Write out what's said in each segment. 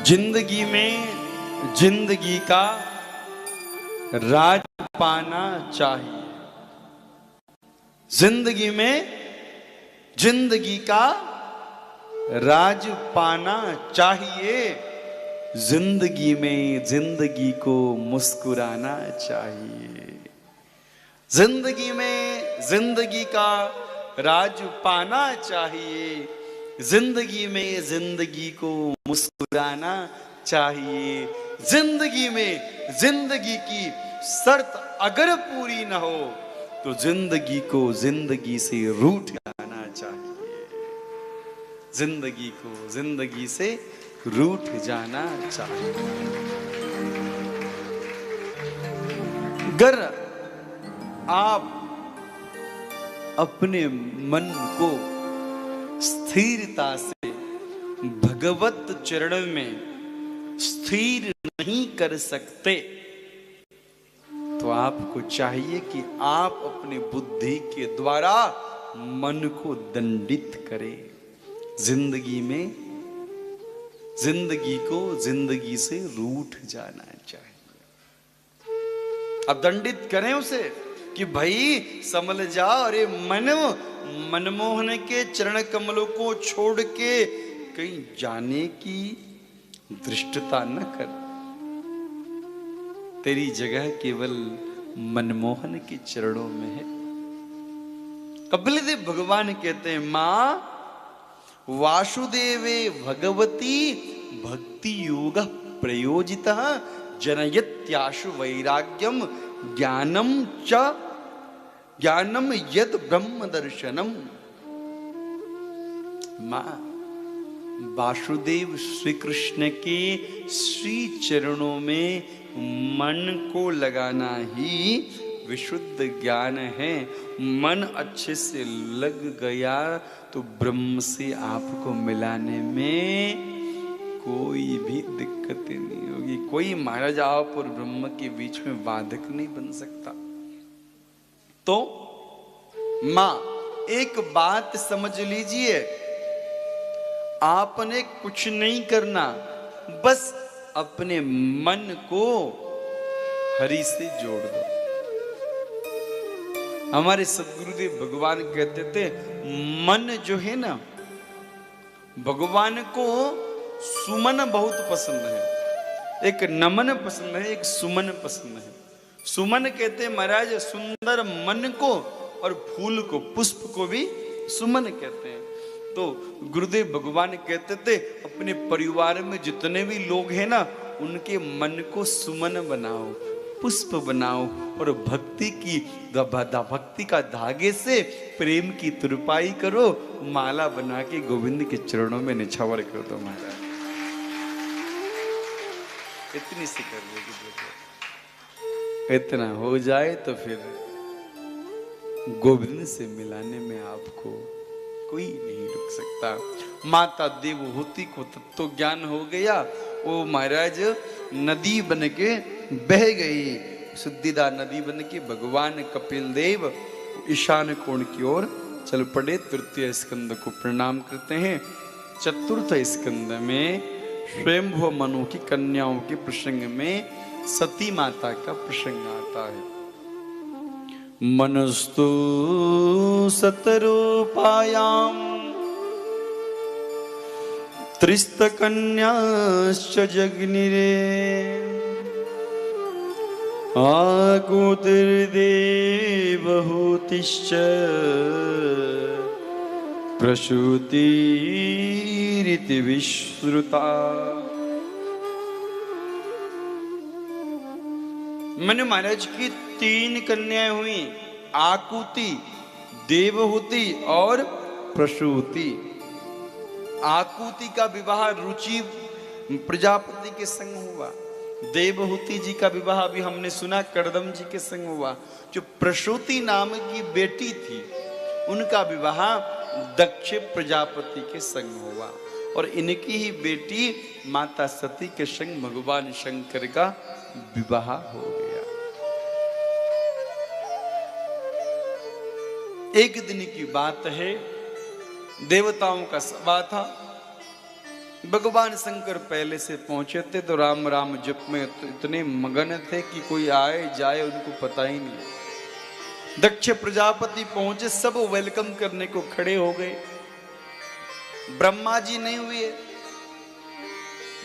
जिंदगी में जिंदगी का राज पाना चाहिए। जिंदगी में जिंदगी का राज पाना चाहिए। जिंदगी में जिंदगी को मुस्कुराना चाहिए। जिंदगी में जिंदगी का राज पाना चाहिए। जिंदगी में जिंदगी को मुस्कुराना चाहिए। जिंदगी में जिंदगी की शर्त अगर पूरी न हो तो जिंदगी को जिंदगी से रूठ जाना चाहिए। जिंदगी को जिंदगी से रूठ जाना चाहिए। अगर आप अपने मन को स्थिरता से भगवत चरण में स्थिर नहीं कर सकते तो आपको चाहिए कि आप अपनी बुद्धि के द्वारा मन को दंडित करें। जिंदगी में जिंदगी को जिंदगी से रूठ जाना चाहिए। अब दंडित करें उसे कि भाई समझ जा। अरे मनमोहन के चरण कमलों को छोड़ के कहीं जाने की दृष्टता न कर। तेरी जगह केवल मनमोहन के चरणों में है। कपिलदेव भगवान कहते हैं, मां वासुदेवे भगवती भक्ति योग प्रयोजितः जनयत्याशु वैराग्यम ज्ञानम यद ब्रह्म दर्शनम। मां वासुदेव श्री कृष्ण के श्री चरणों में मन को लगाना ही विशुद्ध ज्ञान है। मन अच्छे से लग गया तो ब्रह्म से आपको मिलाने में कोई भी दिक्कत नहीं होगी। कोई महाराज आप और ब्रह्म के बीच में बाधक नहीं बन सकता। तो मां एक बात समझ लीजिए, आपने कुछ नहीं करना, बस अपने मन को हरि से जोड़ दो। हमारे सद्गुरुदेव भगवान कहते थे, मन जो है ना, भगवान को सुमन बहुत पसंद है। एक नमन पसंद है, एक सुमन पसंद है। सुमन कहते महाराज सुंदर मन को, और फूल को, पुष्प को भी सुमन कहते हैं। तो गुरुदेव भगवान कहते थे, अपने परिवार में जितने भी लोग हैं ना, उनके मन को सुमन बनाओ, पुष्प बनाओ, और भक्ति का धागे से प्रेम की तुरपाई करो, माला बना के गोविंद के चरणों में निछावर कर दो। महाराज इतनी सी कर लेगी, इतना हो जाए तो फिर गोविंद से मिलाने में आपको कोई नहीं रुक सकता। माता देवहूति को तत्व ज्ञान हो गया। वो महाराज नदी बन के बह गई, शुद्धिदा नदी बन के। भगवान कपिल देव ईशान कोण की ओर चल पड़े। तृतीय स्कंद को प्रणाम करते हैं। चतुर्थ स्कंद में स्वयंभू मनु की कन्याओं के प्रसंग में सती माता का प्रसंग आता है। मनस्तु सतरूपायाम त्रिस्तकन्याश्च जग्निरे आकुतिर्देवहूतिश्च प्रसूतिरिति विश्रुता। मन महाराज की 3 कन्याएं हुई, आकुति, देवहूति और प्रसूति। आकुति का विवाह रुचि प्रजापति के संग हुआ। देवहूति जी का विवाह भी हमने सुना कर्दम जी के संग हुआ। जो प्रसूति नाम की बेटी थी, उनका विवाह दक्ष प्रजापति के संग हुआ। और इनकी ही बेटी माता सती के संग भगवान शंकर का विवाह हो गया। एक दिन की बात है, देवताओं का सभा था। भगवान शंकर पहले से पहुंचे थे तो राम राम जप में इतने मगन थे कि कोई आए जाए उनको पता ही नहीं। दक्ष प्रजापति पहुंचे, सब वेलकम करने को खड़े हो गए। ब्रह्मा जी नहीं हुए,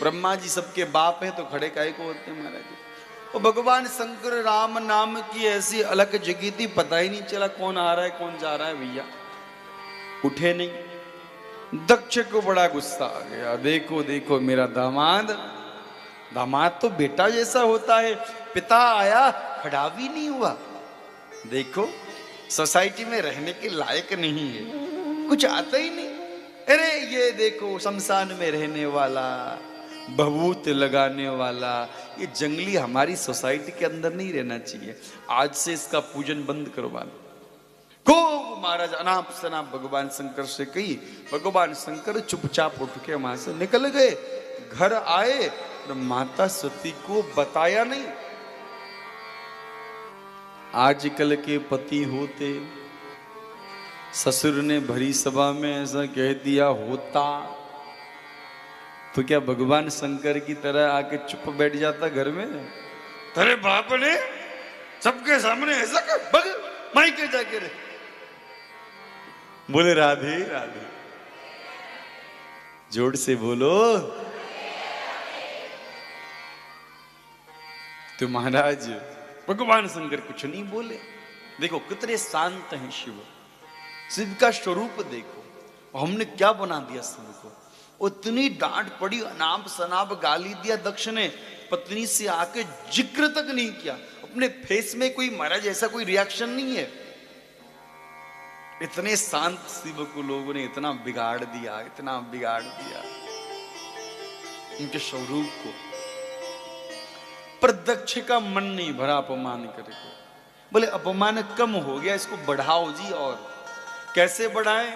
ब्रह्मा जी सबके बाप हैं तो खड़े काहे को होते महाराज। और भगवान शंकर राम नाम की ऐसी अलग जगी थी, पता ही नहीं चला कौन आ रहा है कौन जा रहा है। भैया उठे नहीं। दक्ष को बड़ा गुस्सा आ गया, देखो देखो मेरा दामाद, दामाद तो बेटा जैसा होता है, पिता आया खड़ा भी नहीं हुआ, देखो सोसाइटी में रहने के लायक नहीं है, कुछ आता ही नहीं। अरे ये देखो शमशान में रहने वाला, भभूत लगाने वाला, ये जंगली हमारी सोसाइटी के अंदर नहीं रहना चाहिए, आज से इसका पूजन बंद करवा लो। को महाराज अनाप शनाप भगवान शंकर से कही। भगवान शंकर चुपचाप उठ के वहां से निकल गए। घर आए और माता सती को बताया नहीं। आजकल के पति होते, ससुर ने भरी सभा में ऐसा कह दिया होता तो क्या भगवान शंकर की तरह आके चुप बैठ जाता घर में? तेरे बाप ने सबके सामने ऐसा कर बग माई के जाके रहे। बोले राधे राधे, जोर से बोलो। तो महाराज भगवान शंकर कुछ नहीं बोले। देखो कितने शांत हैं शिव, शिव का स्वरूप देखो। हमने क्या बना दिया शिव को, उतनी डांट पड़ी, अनाप शनाप गाली दिया दक्ष ने, पत्नी से आके जिक्र तक नहीं किया। अपने फेस में कोई महाराज ऐसा कोई रिएक्शन नहीं है। इतने शांत शिव को लोगों ने इतना बिगाड़ दिया, इतना बिगाड़ दिया उनके स्वरूप को। पर दक्ष का मन नहीं भरा अपमान करे। बोले अपमान कम हो गया, इसको बढ़ाओ जी। और कैसे बढ़ाएं?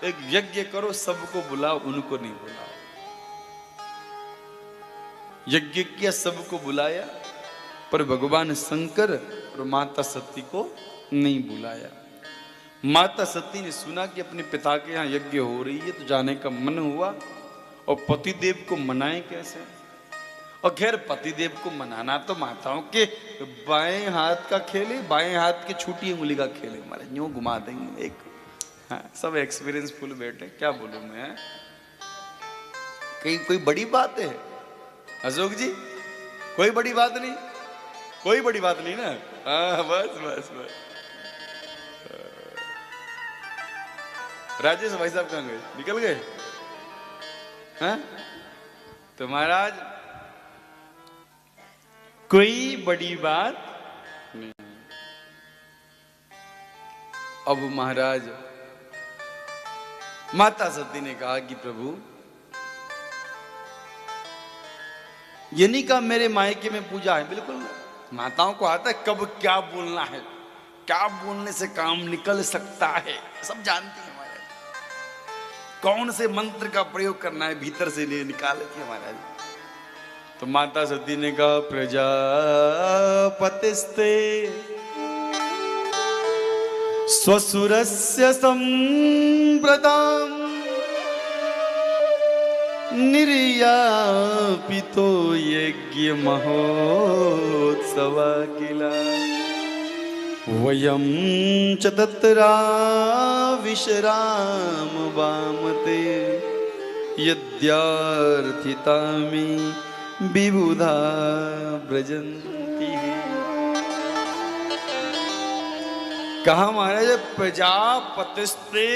एक यज्ञ करो, सबको बुलाओ, उनको नहीं बुलाओ। यज्ञ किया, सबको बुलाया, पर भगवान शंकर और माता सती को नहीं बुलाया। माता सती ने सुना कि अपने पिता के यहाँ यज्ञ हो रही है तो जाने का मन हुआ, और पतिदेव को मनाए कैसे? और खैर पतिदेव को मनाना तो माताओं के बाएं हाथ का खेल है, बाएं हाथ की छोटी उंगली का खेल है। हमारे यूं घुमा देंगे एक। हाँ, सब एक्सपीरियंस फुल बैठे, क्या बोलूं मैं। कहीं कोई बड़ी बात है अशोक जी? कोई बड़ी बात नहीं, कोई बड़ी बात नहीं ना। हाँ बस बस बस। राजेश भाई साहब कहाँ गए? निकल गए? हाँ? तो महाराज कोई बड़ी बात नहीं। अब महाराज माता सती ने कहा कि प्रभु ये नहीं कहा मेरे मायके में पूजा है, बिल्कुल माताओं को आता है कब क्या बोलना है, क्या बोलने से काम निकल सकता है, सब जानती है। कौन से मंत्र का प्रयोग करना है भीतर से ले निकाल के महाराज। तो माता सती ने कहा प्रजापतिस्ते स्वसुरस्य संप्रदाम निर्यापितो यज्ञ महोत्सव किला वयं च तत्रा विश्राम वामते यद्यार्थितामि विबुधा व्रजन्ति। कहा महाराज प्रजापतिस्ते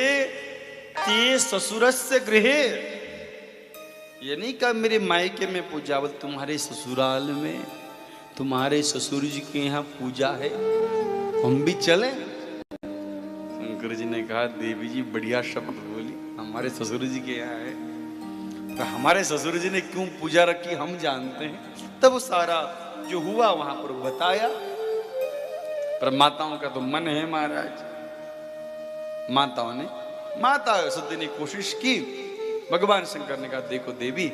ते ससुरस्य गृहे, ये नहीं कहा मेरे मायके में पूजा, बल तुम्हारे ससुराल में, तुम्हारे ससुर जी के यहाँ पूजा है, हम भी चले। शंकर जी ने कहा देवी जी बढ़िया शब्द बोली, हमारे ससुर जी के यहाँ है, तो हमारे ससुर जी ने क्यों पूजा रखी हम जानते हैं। तब सारा जो हुआ वहां पर बताया। पर माताओं का तो मन है महाराज। माताओं ने, माता सती ने कोशिश की। भगवान शंकर ने कहा देखो देवी,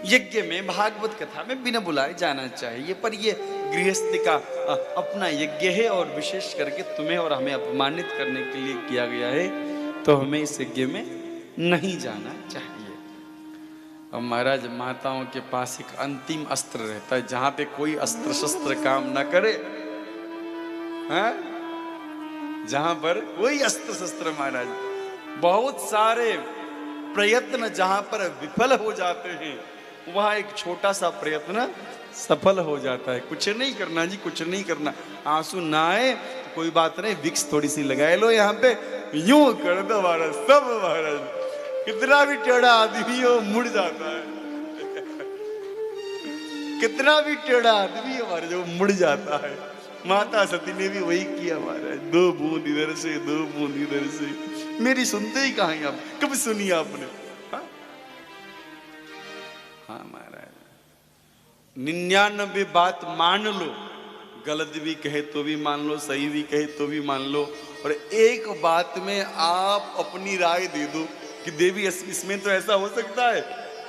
यज्ञ में भागवत कथा में बिना बुलाए जाना चाहिए, पर ये गृहस्थी का अपना यज्ञ है और विशेष करके तुम्हें और हमें अपमानित करने के लिए किया गया है, तो हमें इस यज्ञ में नहीं जाना चाहिए। और महाराज माताओं के पास एक अंतिम अस्त्र रहता है, जहां पे कोई अस्त्र शस्त्र काम ना करे, हैं? जहां पर कोई अस्त्र शस्त्र, महाराज बहुत सारे प्रयत्न जहां पर विफल हो जाते हैं, वहां एक छोटा सा प्रयत्न सफल हो जाता है। कुछ नहीं करना जी, कुछ नहीं करना। आंसू ना आए तो कोई बात नहीं, विक्स थोड़ी सी लगाए लो यहाँ पे, यूं कर दो महाराज, सब महाराज कितना भी टेढ़ा आदमी हो मुड़ जाता है। कितना भी टेढ़ा आदमी हमारे जो मुड़ जाता है। माता सती ने भी वही किया महाराज, 2 बूंद इधर से 2 बूंद इधर से। मेरी सुनते ही कहाँ आप, कब सुनी आपने? हाँ महाराज, 99 बात मान लो, गलत भी कहे तो भी मान लो, सही भी कहे तो भी मान लो, और एक बात में आप अपनी राय दे दो कि देवी इसमें तो ऐसा हो सकता है,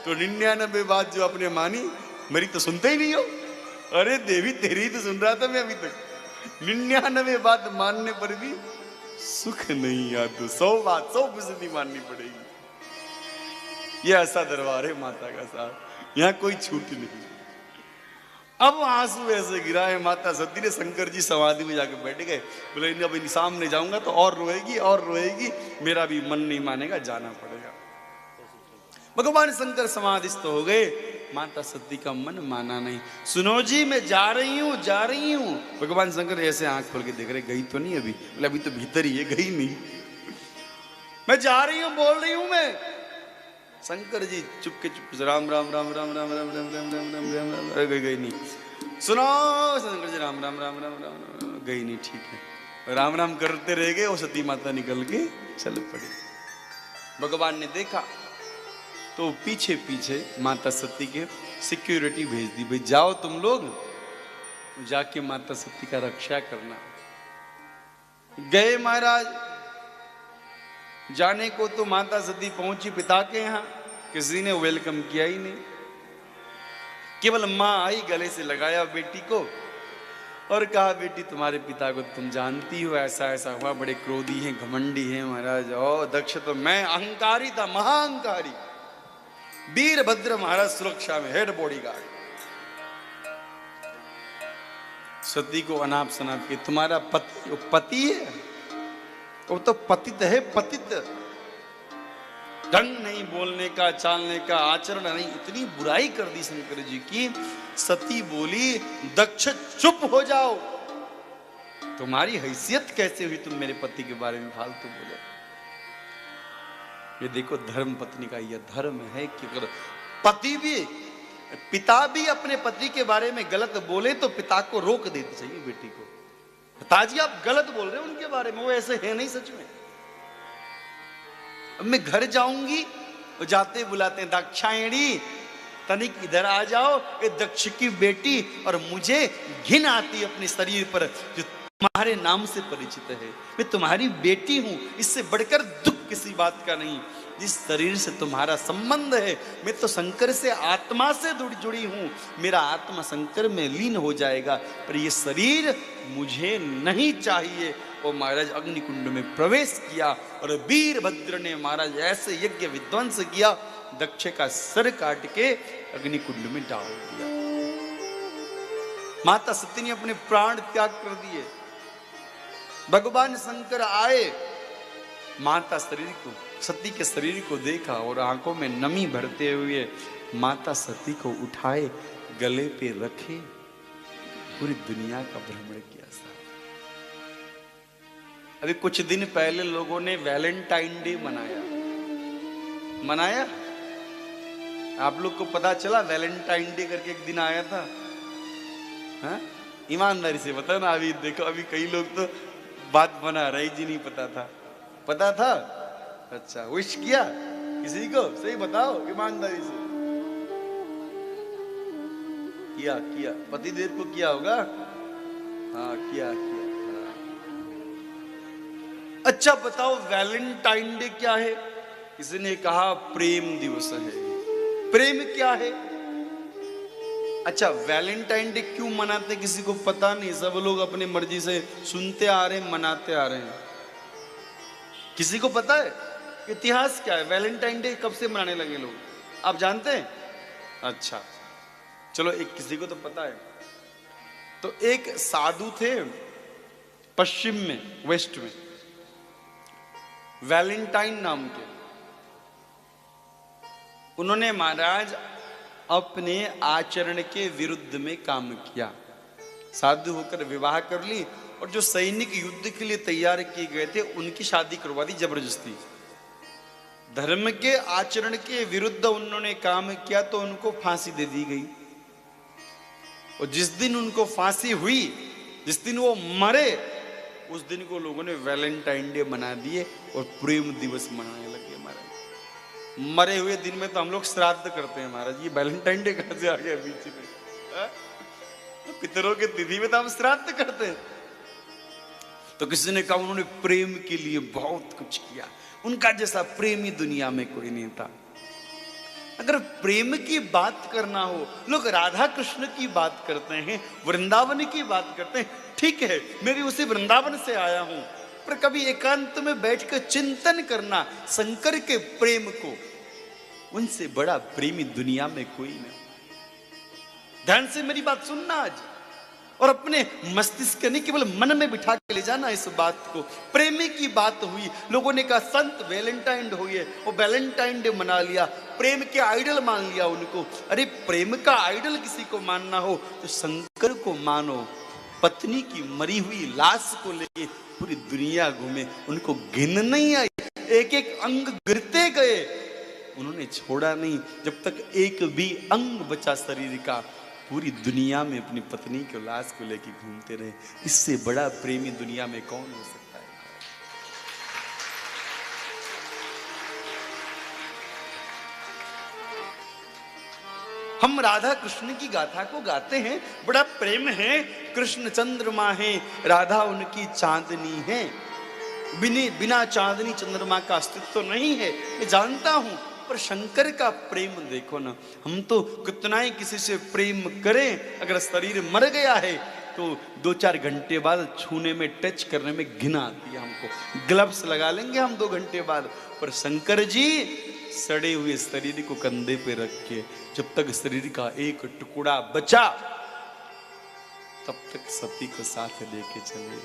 तो 99 बात जो आपने मानी, मेरी तो सुनते ही नहीं हो। अरे देवी तेरी तो सुन रहा था मैं अभी तक। 99 बात मानने पर भी सुख नहीं आता, 100 बात 100% माननी पड़ेगी। ये ऐसा दरबार है माता का साथ, यहाँ कोई छूट नहीं। अब आंसू ऐसे गिरा है, माता सती ने शंकर जी समाधि में जाके बैठ गए, बोले अब इन सामने जाऊंगा तो और रोएगी और रोएगी, मेरा भी मन नहीं मानेगा, जाना पड़ेगा। भगवान शंकर समाधिस्थ हो गए, माता सती का मन माना नहीं। सुनो जी मैं जा रही हूँ, जा रही हूँ। भगवान शंकर ऐसे आंख खोल के देख रहे, गई तो नहीं अभी? बोले अभी तो भीतर ही है, गई नहीं। मैं जा रही हूँ, बोल रही हूँ मैं। शंकर जी चुपके चुप, राम राम राम राम राम राम राम राम राम राम राम राम, गई नहीं। सुनो शंकर जी, राम राम राम राम राम, गई नहीं, ठीक है। राम राम करते रह गए, वो सती माता निकल के चल पड़ी। भगवान ने देखा तो पीछे पीछे माता सती के सिक्योरिटी भेज दी, भाई जाओ तुम लोग, जाके माता सती का रक्षा करना। गए महाराज, जाने को तो माता सती पहुंची पिता के यहाँ, किसी ने वेलकम किया ही नहीं। केवल मां आई, गले से लगाया बेटी को और कहा, बेटी तुम्हारे पिता को तुम जानती हो, ऐसा ऐसा हुआ, बड़े क्रोधी हैं, घमंडी हैं महाराज। और दक्ष तो मैं अहंकारी था, महाअहंकारी। वीरभद्र महाराज सुरक्षा में, हेड बॉडीगार्ड। सती को अनाप शनाप के, तुम्हारा पति, वो पति है, वो तो पतित है, पतित। ढंग नहीं बोलने का, चालने का, आचरण नहीं, इतनी बुराई कर दी शंकर जी की। सती बोली, दक्ष चुप हो जाओ, तुम्हारी हैसियत कैसे हुई तुम मेरे पति के बारे में फालतू बोले? ये देखो धर्म पत्नी का यह धर्म है कि अगर पति भी, पिता भी अपने पति के बारे में गलत बोले तो पिता को रोक देती चाहिए बेटी को। पिताजी आप गलत बोल रहे हो उनके बारे में, वो ऐसे है नहीं सच में। अब मैं घर जाऊंगी, वो जाते बुलाते हैं, दाक्षायणी तनिक इधर आ जाओ, ये दक्ष की बेटी, और मुझे घिन आती है अपने शरीर पर जो तुम्हारे नाम से परिचित है। मैं तुम्हारी बेटी हूं, इससे बढ़कर दुख किसी बात का नहीं। जिस शरीर से तुम्हारा संबंध है, मैं तो शंकर से आत्मा से जुड़ी हूं, मेरा आत्मा शंकर में लीन हो जाएगा, पर ये शरीर मुझे नहीं चाहिए। और महाराज अग्निकुंड में प्रवेश किया और वीरभद्र ने महाराज ऐसे यज्ञ विध्वंस किया, दक्ष का सर काट के अग्निकुंड में डाल दिया। माता सती ने अपने प्राण त्याग कर दिए। भगवान शंकर आए, माता शरीर को, सती के शरीर को देखा और आंखों में नमी भरते हुए माता सती को उठाए, गले पे रखे, पूरी दुनिया का भ्रमण किया। अभी कुछ दिन पहले लोगों ने वैलेंटाइन डे मनाया। आप लोग को पता चला वैलेंटाइन डे करके एक दिन आया था? हाँ? ईमानदारी से बता ना। अभी देखो, अभी कई लोग तो बात बना रहे जी, नहीं पता था। पता था? अच्छा, विश किया किसी को? सही बताओ ईमानदारी से। किया पतिदेव को किया होगा? हाँ किया। अच्छा बताओ वैलेंटाइन डे क्या है? किसी ने कहा प्रेम दिवस है। प्रेम क्या है? अच्छा, वैलेंटाइन डे क्यों मनाते किसी को पता नहीं, सब लोग अपनी मर्जी से सुनते आ रहे हैं, मनाते आ रहे हैं। किसी को पता है इतिहास क्या है? वैलेंटाइन डे कब से मनाने लगे लोग? आप जानते हैं? अच्छा, चलो एक किसी को तो पता है। तो एक साधु थे पश्चिम में, वेस्ट में, वैलेंटाइन नाम के। उन्होंने महाराज अपने आचरण के विरुद्ध में काम किया, साधु होकर विवाह कर ली, और जो सैनिक युद्ध के लिए तैयार किए गए थे उनकी शादी करवा दी जबरदस्ती। धर्म के आचरण के विरुद्ध उन्होंने काम किया तो उनको फांसी दे दी गई। और जिस दिन उनको फांसी हुई, जिस दिन वो मरे, उस दिन को लोगों ने वैलेंटाइन डे मना दिए और प्रेम दिवस मनाने लगे महाराज। मरे हुए दिन में तो हम लोग श्राद्ध करते हैं महाराज, ये वैलेंटाइन डे कहां से आ गया बीच में? तो पितरों के तिथि में तो हम श्राद्ध करते हैं। तो किसी ने कहा उन्होंने प्रेम के लिए बहुत कुछ किया, उनका जैसा प्रेमी दुनिया में कोई नहीं था। अगर प्रेम की बात करना हो, लोग राधा कृष्ण की बात करते हैं, वृंदावन की बात करते हैं, ठीक है, मैं भी उसी वृंदावन से आया हूं, पर कभी एकांत में बैठकर चिंतन करना शंकर के प्रेम को, उनसे बड़ा प्रेमी दुनिया में कोई नहीं। ध्यान से मेरी बात सुनना आज, और अपने मस्तिष्क नहीं केवल मन में बिठा के ले जाना इस बात को। प्रेमी की बात हुई, लोगों ने कहा संत वैलेंटाइन डे हुई है, वो वैलेंटाइन डे मना लिया, प्रेम के आइडल मान लिया उनको। अरे प्रेम का आइडल किसी को मानना हो तो शंकर को मानो। पत्नी की मरी हुई लाश को लेके पूरी दुनिया घूमे, उनको गिन नहीं आई, एक एक अंग गिरते गए, उन्होंने छोड़ा नहीं। जब तक एक भी अंग बचा शरीर का, पूरी दुनिया में अपनी पत्नी के लाश को लेके घूमते रहे। इससे बड़ा प्रेमी दुनिया में कौन हो सकता है? हम राधा कृष्ण की गाथा को गाते हैं, बड़ा प्रेम है, कृष्ण चंद्रमा है, राधा उनकी चांदनी है, बिना चांदनी चंद्रमा का अस्तित्व तो नहीं है, मैं जानता हूं, पर शंकर का प्रेम देखो ना। हम तो कितना ही किसी से प्रेम करें, अगर शरीर मर गया है तो 2-4 घंटे बाद छूने में, टच करने में घिन आती है हमको। ग्लव्स लगा लेंगे हम 2 घंटे बाद, पर शंकर जी सड़े हुए शरीर को कंधे पे रख के, जब तक शरीर का एक टुकड़ा बचा तब तक सती को साथ लेके चले।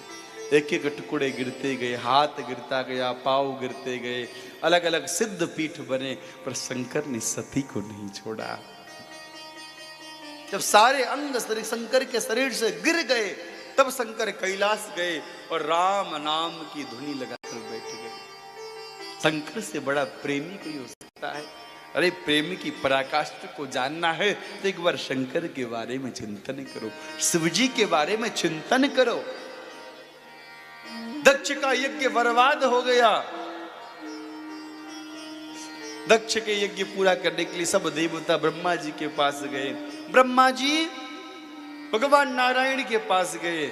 एक एक टुकड़े गिरते गए, हाथ गिरता गया, पांव गिरते गए, अलग अलग सिद्ध पीठ बने, पर शंकर ने सती को नहीं छोड़ा। जब सारे अंग शंकर के शरीर से गिर गए, तब शंकर कैलाश गए और राम नाम की धुनी लगाकर बैठ गए। शंकर से बड़ा प्रेमी कोई हो सकता है? अरे प्रेमी की पराकाष्ठा को जानना है तो एक बार शंकर के बारे में चिंतन करो, शिवजी के बारे में चिंतन करो। दक्ष का यज्ञ बर्बाद हो गया। दक्ष के यज्ञ पूरा करने के लिए सब देवता ब्रह्मा जी के पास गए। ब्रह्मा जी भगवान नारायण के पास गए।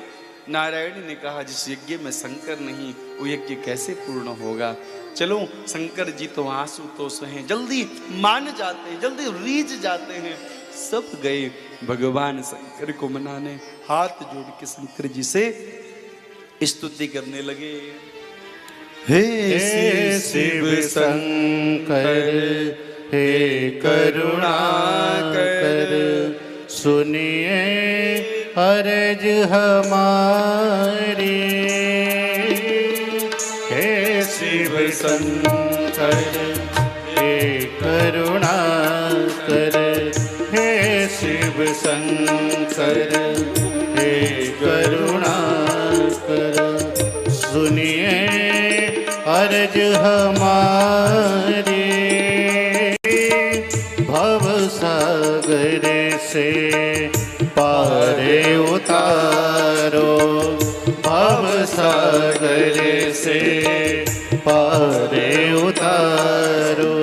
नारायण ने कहा जिस यज्ञ में शंकर नहीं, वो यज्ञ कैसे पूर्ण होगा? चलो, शंकर जी तो आशुतोष हैं, जल्दी मान जाते हैं, जल्दी रीझ जाते हैं। सब गए भगवान शंकर को मनाने, हाथ जोड़ के शंकर जी से स्तुति करने लगे। हे शिव शंकर, हे करुणाकर, सुनिए अर्ज हमारी। हे शिव शंकर, हे करुणाकर, हे शिव शंकर, हे करुणाकर, सुनिए अर्ज हमारी। भव सागर से पारे उतारो, भव सागर से पारे उतारो,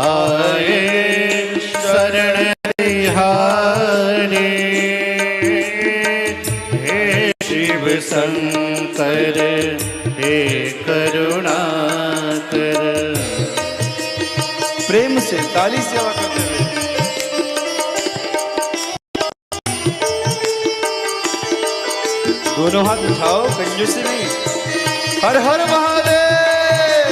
आए शरण तिहारे। हे शिव शंकर, हे करुणाकर। प्रेम से ताली सेवा करते हुए दोनों हाथ उठाओ, कंजूसी नहीं। हर हर महादेव।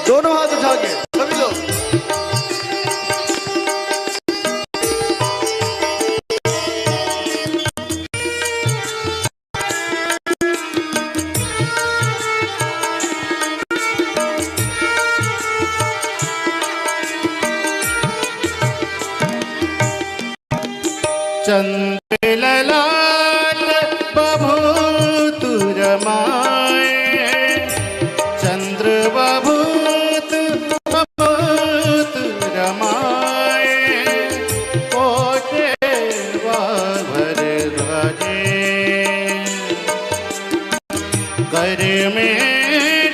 दोनों हाथ चंद्र ललाट बभूत रमाए, चंद्र बभूत बभूत रमाए, कोटे भर ध्वजे, कर में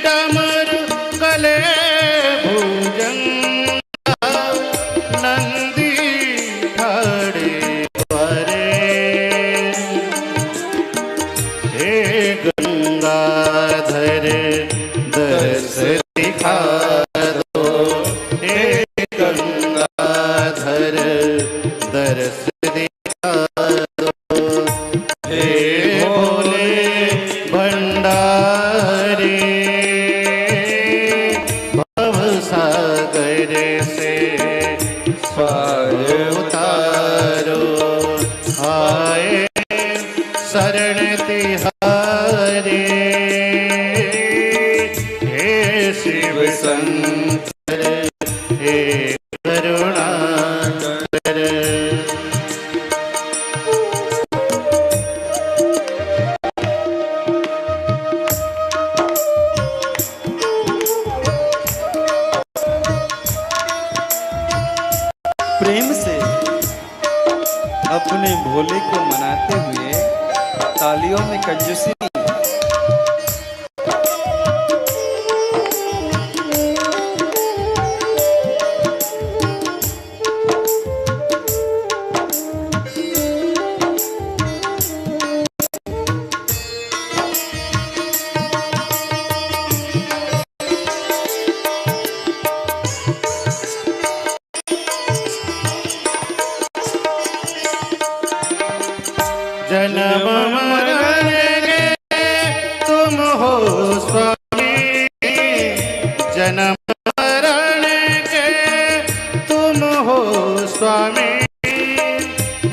डमर गले भुजंग, नंदी खड़े परे, हे गंगाधर दर्श दिखा दो, हे गंगाधर दर्श दिखा दो, हे भोले भंडारी भवसागर से पार उतारो, आए शरण तिहारी, हे शिव शंकर हे करुणाकर। प्रेम से अपने भोले को मनाते हुए तालियों में कंजूसी। जन्म मरण के तुम हो स्वामी, जन्म मरण के तुम हो स्वामी,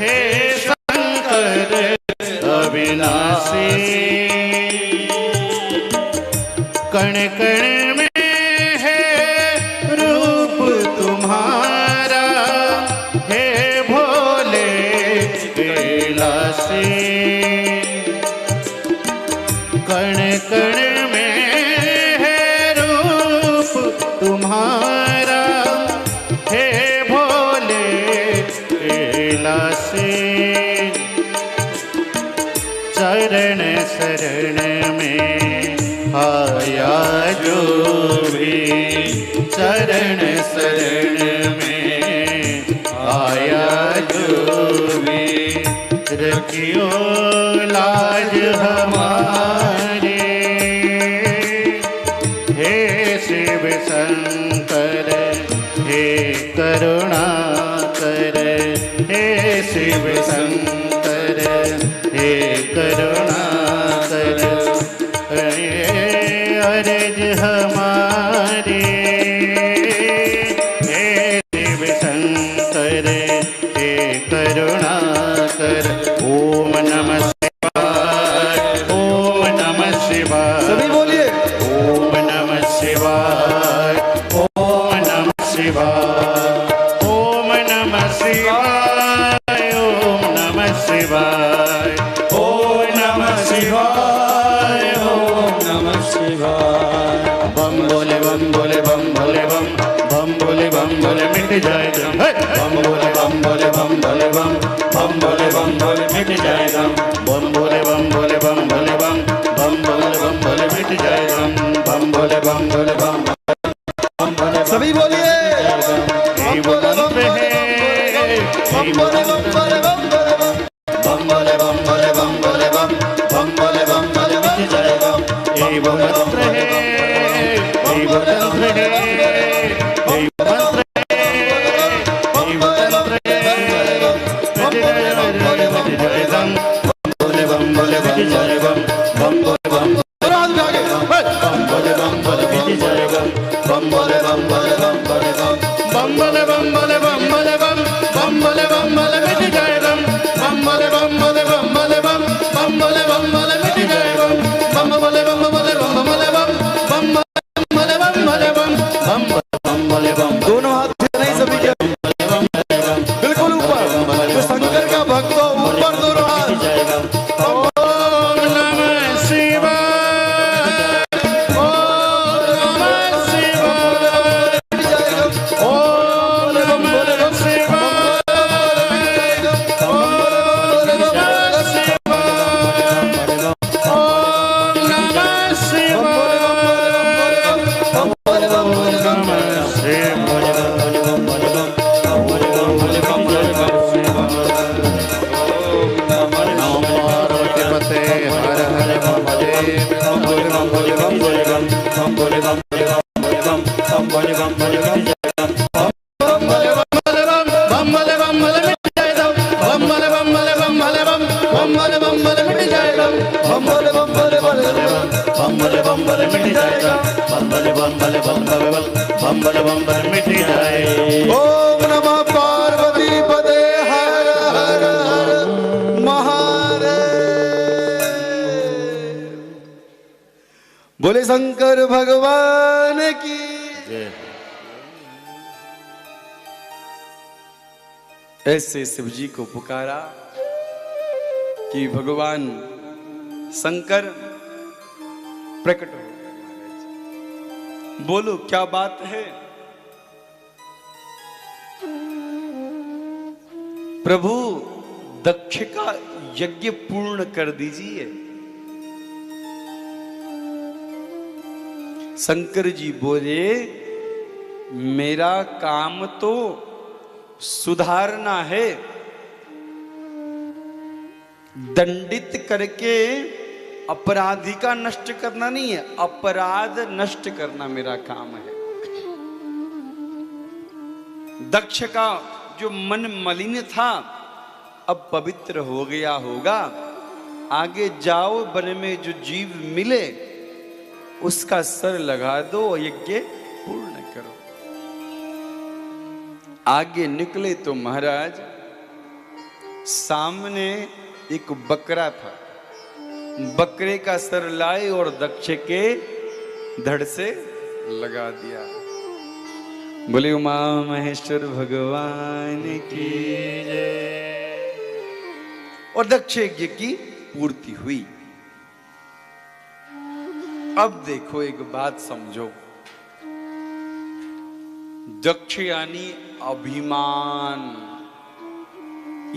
हे शंकर अविनाशी, कण कण में है रूप तुम्हारा, हे भोले कैलाशी, कण कण में है रूप तुम्हारा, हे भोले कैलाशी, चरण शरण में आया जो भी, चरण शरण में आया जो भी, रखियो लाज हमारी, हे शिव शंकर हे करुणाकर, हे शिव शंकर हे करुणाकर, अर्ज हमारी, हे शिव शंकर हे करुणाकर। ओम नमः शिवाय, ओम नमः शिवाय, सभी बोलिए ओम नमः शिवाय, ओम नमः शिवाय, ओम नमः शिवाय, ओम नमः शिवाय, ओम नमः शिवाय, ओम नमः शिवाय। बम बोले बम बोले बम बोले बम, बम बोले बम बोले मिट जाए दम, बम बोले बम बोले बम बोले बम, बम बोले बम बोले मिट जाए दम, बम बोले बम बोले बम बोले बम, बम बोले बम बोले मिट जाए दम, बम बोले बम बोले बम, बम बोले सभी बोलिए बम बोले मंत्र है, बम बोले बम बोले बम बोले बम, बम बोले बम बोले बम बोले बम, बम बोले बम बोले मिट जाए दम, ये वो मंत्र है, ये वो तंत्र है, ये वो मंत्र है, ये वो तंत्र है, मिट जाए दम, बम बोले बम बोले मिट जाए दम, बम बोले बम राज भागे बम बोले बम बोले मिट जाए दम, बम बोले बम बोले बम बोले बम, बम बोले बम बोले बम बोले बम, बम बोले बम बोले मिट जाए दम, बम बम मिट जाए। ओम नमः पार्वती पदे हर हर हर महादेव। बोले शंकर भगवान की। जय। ऐसे शिव जी को पुकारा कि भगवान शंकर प्रकट हो गए। बोलो क्या बात है। प्रभु दक्ष का यज्ञ पूर्ण कर दीजिए। शंकर जी बोले मेरा काम तो सुधारना है, दंडित करके अपराधी का नष्ट करना नहीं है, अपराध नष्ट करना मेरा काम है। दक्ष का जो मन मलिन था अब पवित्र हो गया होगा। आगे जाओ, वन में जो जीव मिले उसका सर लगा दो, यज्ञ पूर्ण करो। आगे निकले तो महाराज सामने एक बकरा था। बकरे का सर लाए और दक्ष के धड़ से लगा दिया। बोले उमा महेश्वर भगवान की जय। और दक्ष यज्ञ की पूर्ति हुई। अब देखो एक बात समझो, दक्ष यानी अभिमान,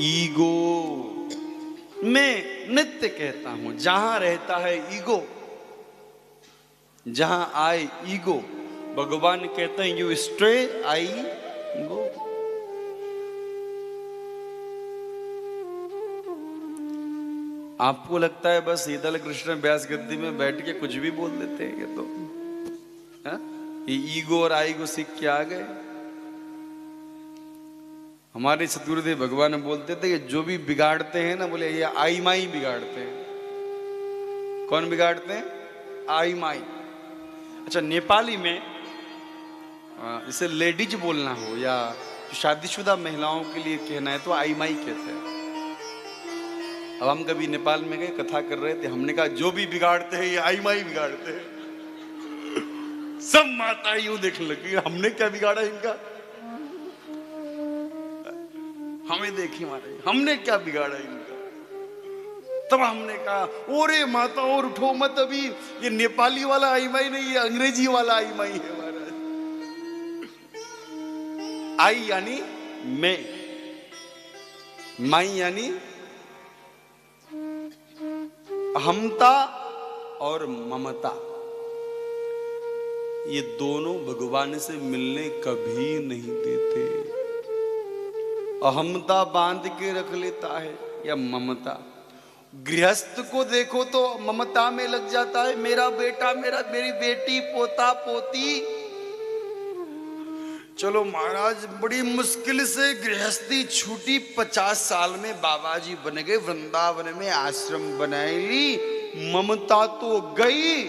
ईगो। मैं नित्य कहता हूं जहां रहता है ईगो, जहां आए ईगो, भगवान कहते हैं यू स्टे आई गो। आपको लगता है बस शीतल कृष्ण व्यास गद्दी में बैठ के कुछ भी बोल देते हैं ये तो, हा? ये ईगो और आई को सीख के आ गए। हमारे सतगुरुदेव भगवान बोलते थे कि जो भी बिगाड़ते हैं ना, बोले ये आई माई बिगाड़ते हैं। कौन बिगाड़ते हैं? आई माई। अच्छा, नेपाली में इसे लेडीज बोलना हो या शादीशुदा महिलाओं के लिए कहना है तो आई माई कहते हैं। अब हम कभी नेपाल में गए, कथा कर रहे थे, हमने कहा जो भी बिगाड़ते हैं ये आई माई बिगाड़ते हैं। सब माता यूं देखने लगी, हमने क्या बिगाड़ा इनका, हमें देखी मारे, हमने क्या बिगाड़ा इनका। तब हमने कहा ओरे माता और उठो मत, अभी ये नेपाली वाला आई माई नहीं, ये अंग्रेजी वाला आई माई है महाराज। आई यानी मैं, माई यानी अहमता और ममता। ये दोनों भगवान से मिलने कभी नहीं देते। अहमता बांध के रख लेता है या ममता। गृहस्थ को देखो तो ममता में लग जाता है, मेरा बेटा, मेरी बेटी, पोता पोती। चलो महाराज बड़ी मुश्किल से गृहस्थी छूटी, 50 साल में बाबा जी बन गए, वृंदावन में आश्रम बनाए ली। ममता तो गई,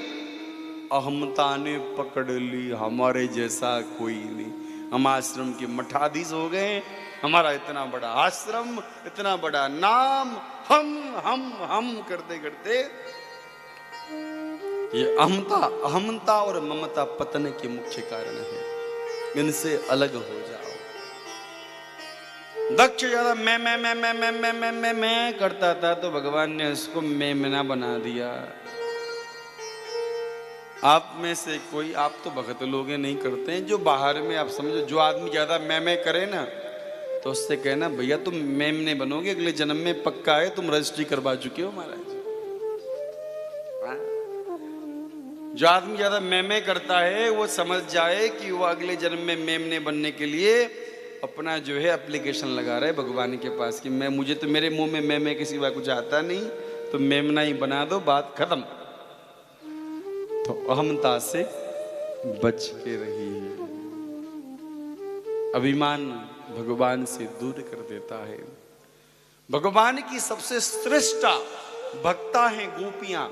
अहमता ने पकड़ ली। हमारे जैसा कोई नहीं, हम आश्रम के मठाधीश हो गए। हमारा इतना बड़ा आश्रम, इतना बड़ा नाम, हम करते करते ये अहमता और ममता पतन के मुख्य कारण है। इनसे अलग हो जाओ। दक्ष ज्यादा मैं करता था तो भगवान ने उसको मेमना बना दिया। आप में से कोई, आप तो भगत लोग नहीं करते हैं, जो बाहर में आप समझो, जो आदमी ज्यादा मैं करे ना तो उससे कहना भैया तुम मेमने बनोगे अगले जन्म में, पक्का है, तुम रजिस्ट्री करवा चुके हो महाराज। जो आदमी ज्यादा मैं करता है वो समझ जाए कि वो अगले जन्म में मेमने बनने के लिए अपना जो है एप्लीकेशन लगा रहा है भगवान के पास कि मुझे तो मेरे मुंह में मैं के सिवा कुछ आता नहीं, तो मेमना ही बना दो, बात खत्म। तो अहमता से बच के रहिए। अभिमान भगवान से दूर कर देता है। भगवान की सबसे श्रेष्ठ भक्ता हैं गोपियां।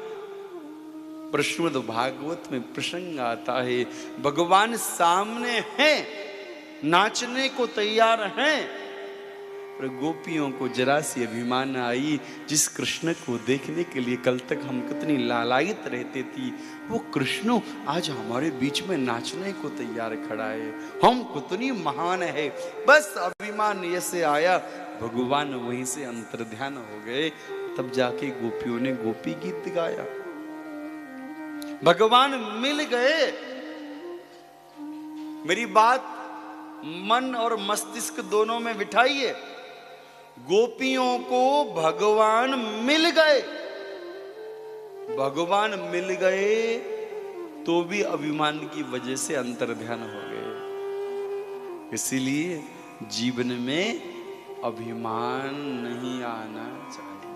पर श्रीमद् भागवत में प्रसंग आता है, भगवान सामने हैं, नाचने को तैयार हैं, पर गोपियों को जरा सी अभिमान आई। जिस कृष्ण को देखने के लिए कल तक हम कितनी लालायित रहते थी, वो कृष्ण आज हमारे बीच में नाचने को तैयार खड़ा है, हम कितनी महान है। बस अभिमान ऐसे आया, भगवान वहीं से अंतर्ध्यान हो गए। तब जाके गोपियों ने गोपी गीत गाया, भगवान मिल गए। मेरी बात मन और मस्तिष्क दोनों में बिठाइए, गोपियों को भगवान मिल गए। भगवान मिल गए तो भी अभिमान की वजह से अंतर्ध्यान हो गए। इसीलिए जीवन में अभिमान नहीं आना चाहिए।